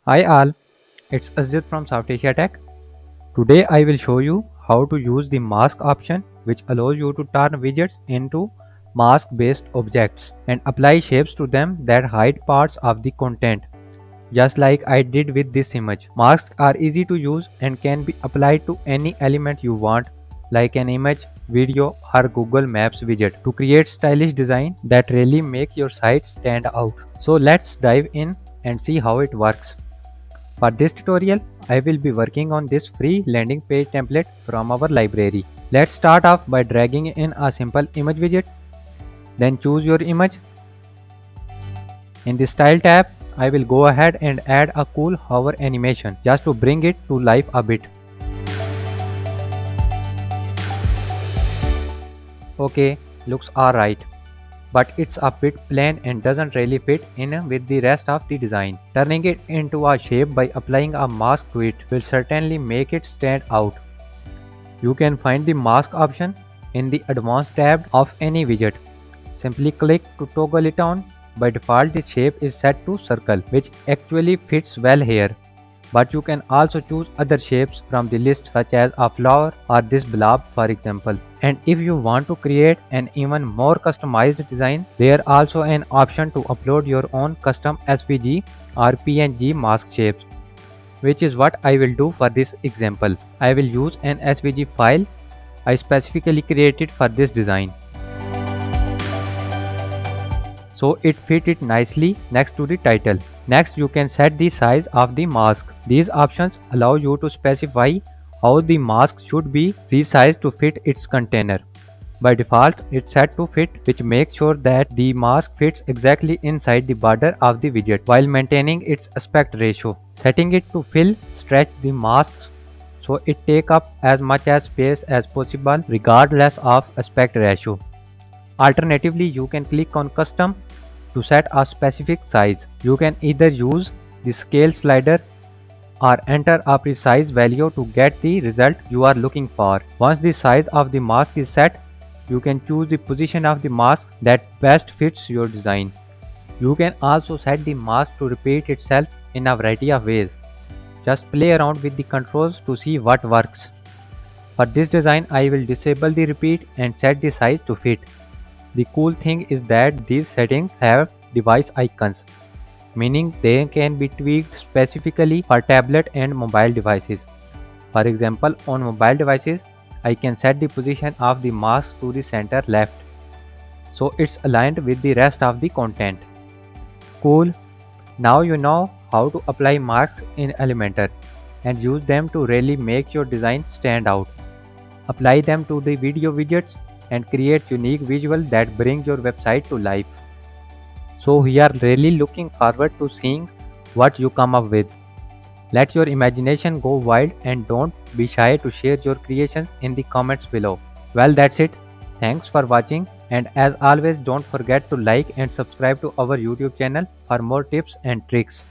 Hi all, it's Asjid from South Asia Tech. Today I will show you how to use the mask option which allows you to turn widgets into mask based objects and apply shapes to them that hide parts of the content, just like I did with this image. Masks are easy to use and can be applied to any element you want, like an image, video or Google Maps widget to create stylish design that really make your site stand out. So let's dive in and see how it works. For this tutorial, I will be working on this free landing page template from our library. Let's start off by dragging in a simple image widget. Then choose your image. In the style tab, I will go ahead and add a cool hover animation just to bring it to life a bit. Okay, looks alright, but it's a bit plain and doesn't really fit in with the rest of the design. Turning it into a shape by applying a mask to it will certainly make it stand out. You can find the mask option in the advanced tab of any widget. Simply click to toggle it on. By default, the shape is set to circle, which actually fits well here. But you can also choose other shapes from the list such as a flower or this blob for example. And if you want to create an even more customized design, there is also an option to upload your own custom SVG or PNG mask shapes, which is what I will do for this example. I will use an SVG file I specifically created for this design. So it fit it nicely next to the title. Next you can set the size of the mask. These options allow you to specify how the mask should be resized to fit its container. By default, it's set to fit, which makes sure that the mask fits exactly inside the border of the widget while maintaining its aspect ratio. Setting it to fill, stretch the masks so it take up as much as space as possible regardless of aspect ratio. Alternatively, you can click on custom to set a specific size. You can either use the scale slider or enter a precise value to get the result you are looking for. Once the size of the mask is set, you can choose the position of the mask that best fits your design. You can also set the mask to repeat itself in a variety of ways. Just play around with the controls to see what works. For this design, I will disable the repeat and set the size to fit. The cool thing is that these settings have device icons, meaning they can be tweaked specifically for tablet and mobile devices. For example, on mobile devices, I can set the position of the mask to the center left, so it's aligned with the rest of the content. Cool! Now you know how to apply masks in Elementor and use them to really make your design stand out. Apply them to the video widgets and create unique visuals that bring your website to life. So we are really looking forward to seeing what you come up with. Let your imagination go wild and don't be shy to share your creations in the comments below. Well, that's it. Thanks for watching, and as always don't forget to like and subscribe to our YouTube channel for more tips and tricks.